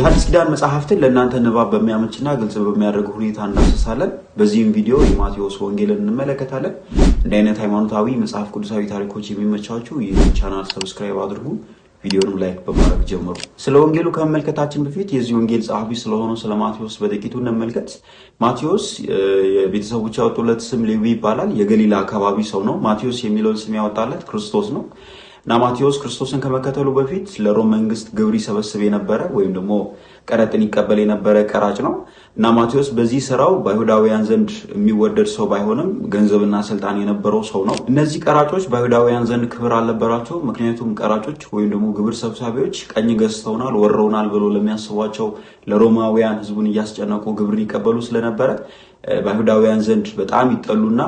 የሐዲስ ኪዳን መጽሐፍትን ለእናንተ ንባብ በሚያመችና ግልጽ በሚያደርግ ሁኔታ እንዳስሳለን። በዚህም ቪዲዮ የማቴዎስ ወንጌልን እንመለከታለን። እንደ አይነት ሃይማኖታዊ መጽሐፍ ቅዱሳዊ ታሪኮች የሚመቻችሁ ይህን ቻናል ሰብስክራይብ አድርጉ፣ ቪዲዮንም ላይክ በማድረግ ጀምሩ። ስለ ወንጌሉ ከመመልከታችን በፊት የዚህ ወንጌል ጸሐፊ ስለሆነው ስለ ማቴዎስ በጥቂቱ እንመልከት። ማቴዎስ የቤተሰቦቹ ያወጡለት ስም ሌዊ ይባላል። የገሊላ አካባቢ ሰው ነው። ማቴዎስ የሚለውን ስም ያወጣለት ክርስቶስ ነው። እና ማቴዎስ ክርስቶስን ከመከተሉ በፊት ለሮም መንግስት ግብር ይሰበስብ የነበረ ወይም ደግሞ ቀረጥን ይቀበል የነበረ ቀራጭ ነው። እና ማቴዎስ በዚህ ስራው በአይሁዳውያን ዘንድ የሚወደድ ሰው ባይሆንም ገንዘብና ስልጣን የነበረው ሰው ነው። እነዚህ ቀራጮች በአይሁዳውያን ዘንድ ክብር አልነበራቸው። ምክንያቱም ቀራጮች ወይም ደግሞ ግብር ሰብሳቢዎች ቀኝ ገዝተውናል፣ ወረውናል ብሎ ለሚያስቧቸው ለሮማውያን ህዝቡን እያስጨነቁ ግብርን ይቀበሉ ስለነበረ በአይሁዳውያን ዘንድ በጣም ይጠሉና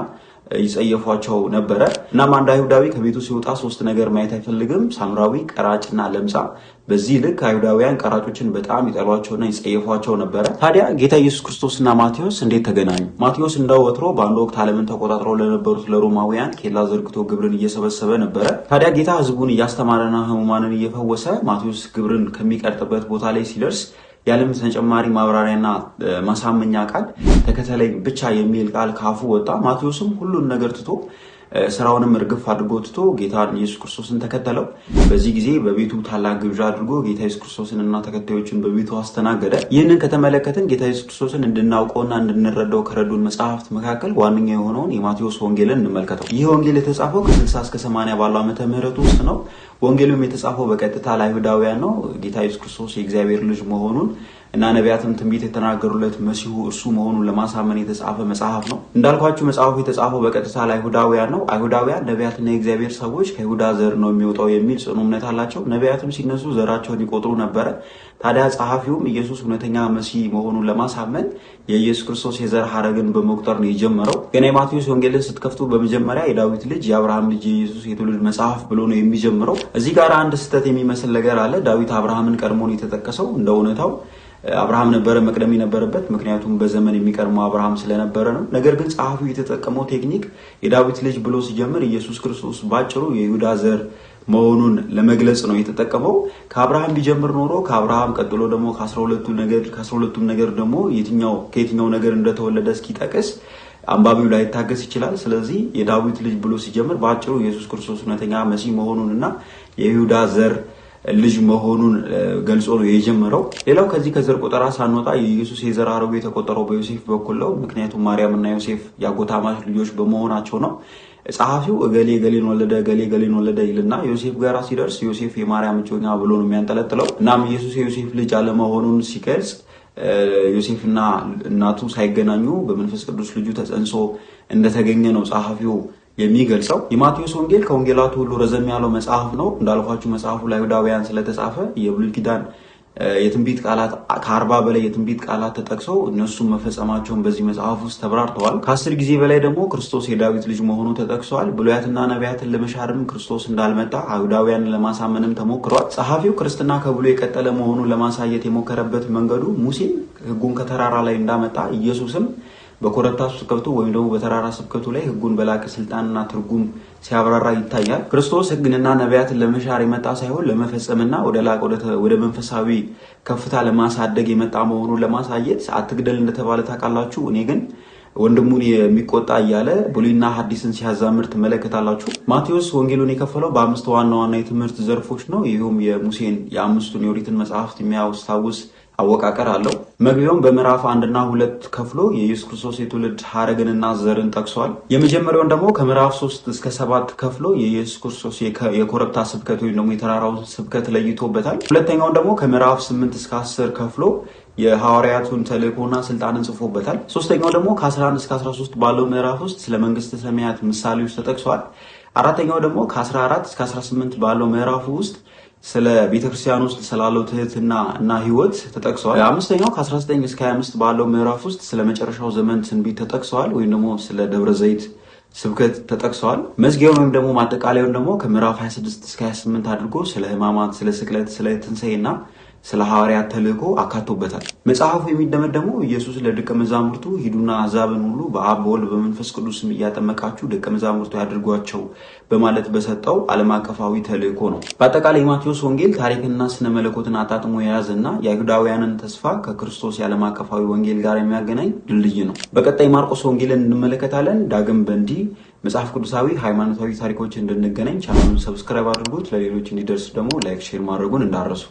ይጸየፏቸው ነበረ። እናም አንድ አይሁዳዊ ከቤቱ ሲወጣ ሶስት ነገር ማየት አይፈልግም፣ ሳምራዊ፣ ቀራጭና ለምጻም። በዚህ ልክ አይሁዳውያን ቀራጮችን በጣም ይጠሏቸውና ይጸየፏቸው ነበረ። ታዲያ ጌታ ኢየሱስ ክርስቶስና ማቴዎስ እንዴት ተገናኙ? ማቴዎስ እንደወትሮ በአንድ ወቅት ዓለምን ተቆጣጥረው ለነበሩት ለሮማውያን ኬላ ዘርግቶ ግብርን እየሰበሰበ ነበረ። ታዲያ ጌታ ህዝቡን እያስተማረና ህሙማንን እየፈወሰ ማቴዎስ ግብርን ከሚቀርጥበት ቦታ ላይ ሲደርስ ያለም ተጨማሪ ማብራሪያና ማሳመኛ ቃል ተከተለኝ ብቻ የሚል ቃል ካፉ ወጣ። ማቴዎስም ሁሉን ነገር ትቶ ስራውንም እርግፍ አድርጎ ትቶ ጌታን ኢየሱስ ክርስቶስን ተከተለው። በዚህ ጊዜ በቤቱ ታላቅ ግብዣ አድርጎ ጌታ ኢየሱስ ክርስቶስንና ተከታዮችን በቤቱ አስተናገደ። ይህንን ከተመለከትን ጌታ ኢየሱስ ክርስቶስን እንድናውቀውና እንድንረዳው ከረዱን መጽሐፍት መካከል ዋነኛ የሆነውን የማቴዎስ ወንጌልን እንመልከተው። ይህ ወንጌል የተጻፈው ከ60 እስከ 80 ባለው ዓመተ ምህረት ውስጥ ነው። ወንጌሉም የተጻፈው በቀጥታ ለአይሁዳውያን ነው። ጌታ ኢየሱስ ክርስቶስ የእግዚአብሔር ልጅ መሆኑን እና ነቢያትም ትንቢት የተናገሩለት መሲሁ እርሱ መሆኑን ለማሳመን የተጻፈ መጽሐፍ ነው። እንዳልኳችሁ መጽሐፉ የተጻፈው በቀጥታ ለአይሁዳውያን ነው። አይሁዳውያን ነቢያትና የእግዚአብሔር ሰዎች ከይሁዳ ዘር ነው የሚወጣው የሚል ጽኑ እምነት አላቸው። ነቢያትም ሲነሱ ዘራቸውን ይቆጥሩ ነበረ። ታዲያ ጸሐፊውም ኢየሱስ እውነተኛ መሲህ መሆኑን ለማሳመን የኢየሱስ ክርስቶስ የዘር ሐረግን በመቁጠር ነው የጀመረው። ገና የማቴዎስ ወንጌልን ስትከፍቱ በመጀመሪያ የዳዊት ልጅ የአብርሃም ልጅ የኢየሱስ የትውልድ መጽሐፍ ብሎ ነው የሚጀምረው። እዚህ ጋር አንድ ስህተት የሚመስል ነገር አለ። ዳዊት አብርሃምን ቀድሞ ነው የተጠቀሰው። እንደ እውነታው አብርሃም ነበረ መቅደም የነበረበት፣ ምክንያቱም በዘመን የሚቀድመው አብርሃም ስለነበረ ነው። ነገር ግን ጸሐፊው የተጠቀመው ቴክኒክ የዳዊት ልጅ ብሎ ሲጀምር ኢየሱስ ክርስቶስ ባጭሩ የይሁዳ ዘር መሆኑን ለመግለጽ ነው የተጠቀመው። ከአብርሃም ቢጀምር ኖሮ ከአብርሃም ቀጥሎ ደግሞ ከ12ቱም ነገር ደግሞ ከየትኛው ነገር እንደተወለደ እስኪጠቅስ አንባቢው ላይ ታገስ ይችላል። ስለዚህ የዳዊት ልጅ ብሎ ሲጀምር ባጭሩ ኢየሱስ ክርስቶስ እውነተኛ መሲህ መሆኑንና የይሁዳ ዘር ልጅ መሆኑን ገልጾ ነው የጀመረው። ሌላው ከዚህ ከዘር ቆጠራ ሳንወጣ የኢየሱስ የዘር ሐረጉ የተቆጠረው በዮሴፍ በኩል ነው። ምክንያቱም ማርያም እና ዮሴፍ ያጎታማች ልጆች በመሆናቸው ነው። ጸሐፊው እገሌ ገሌን ወለደ እገሌ ገሌን ወለደ ይልና ዮሴፍ ጋር ሲደርስ ዮሴፍ የማርያም እጮኛ ብሎ ነው የሚያንጠለጥለው። እናም ኢየሱስ የዮሴፍ ልጅ አለመሆኑን ሲገልጽ ዮሴፍና እናቱ ሳይገናኙ በመንፈስ ቅዱስ ልጁ ተጸንሶ እንደተገኘ ነው ጸሐፊው የሚገልጸው። የማቴዎስ ወንጌል ከወንጌላቱ ሁሉ ረዘም ያለው መጽሐፍ ነው። እንዳልኳችሁ መጽሐፉ ለአይሁዳውያን ስለተጻፈ የብሉይ ኪዳን የትንቢት ቃላት ከ40 በላይ የትንቢት ቃላት ተጠቅሰው እነሱም መፈጸማቸውን በዚህ መጽሐፍ ውስጥ ተብራርተዋል። ከ10 ጊዜ በላይ ደግሞ ክርስቶስ የዳዊት ልጅ መሆኑ ተጠቅሷል። ብሉያትና ነቢያትን ለመሻርም ክርስቶስ እንዳልመጣ አይሁዳውያንን ለማሳመንም ተሞክሯል። ጸሐፊው ክርስትና ከብሎ የቀጠለ መሆኑን ለማሳየት የሞከረበት መንገዱ ሙሴ ሕጉን ከተራራ ላይ እንዳመጣ ኢየሱስም በኮረብታ ስብከቱ ወይም ደግሞ በተራራ ስብከቱ ላይ ሕጉን በላቀ ስልጣንና ትርጉም ሲያብራራ ይታያል። ክርስቶስ ሕግንና ነቢያትን ለመሻር የመጣ ሳይሆን ለመፈጸምና ወደ መንፈሳዊ ከፍታ ለማሳደግ የመጣ መሆኑን ለማሳየት አትግደል እንደተባለ ታውቃላችሁ። እኔ ግን ወንድሙን የሚቆጣ እያለ ብሉይና ሐዲስን ሲያዛምር ትመለከታላችሁ። ማቴዎስ ወንጌሉን የከፈለው በ5 ዋና ዋና የትምህርት ዘርፎች ነው። ይህም የሙሴን የ5ቱን የኦሪትን መጽሐፍት የሚያስታውስ አወቃቀር አለው። መግቢያውን በምዕራፍ 1 እና 2 ከፍሎ የኢየሱስ ክርስቶስ የትውልድ ሐረግንና ዘርን ጠቅሷል። የመጀመሪያውን ደግሞ ከምዕራፍ 3 እስከ 7 ከፍሎ የኢየሱስ ክርስቶስ የኮረብታ ስብከት ወይም ደግሞ የተራራው ስብከት ለይቶበታል። ሁለተኛውን ደግሞ ከምዕራፍ 8 እስከ 10 ከፍሎ የሐዋርያቱን ተልእኮና ስልጣንን ጽፎበታል። ሶስተኛው ደግሞ ከ11 እስከ 13 ባለው ምዕራፍ ውስጥ ስለ መንግስተ ሰማያት ምሳሌዎች ተጠቅሷል። አራተኛው ደግሞ ከ14 እስከ 18 ባለው ምዕራፍ ውስጥ ስለ ቤተክርስቲያን ውስጥ ስላለው ትህትና እና ህይወት ተጠቅሷል። አምስተኛው ከ19 እስከ 25 ባለው ምዕራፍ ውስጥ ስለ መጨረሻው ዘመን ትንቢት ተጠቅሷል፣ ወይም ደግሞ ስለ ደብረ ዘይት ስብከት ተጠቅሷል። መዝጊያው ወይም ደግሞ ማጠቃለያውን ደግሞ ከምዕራፍ 26 እስከ 28 አድርጎ ስለ ሕማማት፣ ስለ ስቅለት፣ ስለ ትንሣኤና ስለ ሐዋርያት ተልእኮ አካቶበታል። መጽሐፉ የሚደመደመው ኢየሱስ ለደቀ መዛሙርቱ ሂዱና አሕዛብን ሁሉ በአብ በወልድ በመንፈስ ቅዱስ ስም እያጠመቃችሁ ደቀ መዛሙርቱ ያድርጓቸው በማለት በሰጠው ዓለም አቀፋዊ ተልእኮ ነው። በአጠቃላይ የማቴዎስ ወንጌል ታሪክንና ስነ መለኮትን አጣጥሞ የያዘና የአይሁዳውያንን ተስፋ ከክርስቶስ የዓለም አቀፋዊ ወንጌል ጋር የሚያገናኝ ድልድይ ነው። በቀጣይ ማርቆስ ወንጌልን እንመለከታለን። ዳግም በእንዲህ መጽሐፍ ቅዱሳዊ ሃይማኖታዊ ታሪኮች እንድንገናኝ ቻናሉን ሰብስክራይብ አድርጉት። ለሌሎች እንዲደርስ ደግሞ ላይክ፣ ሼር ማድረጉን እንዳረሱ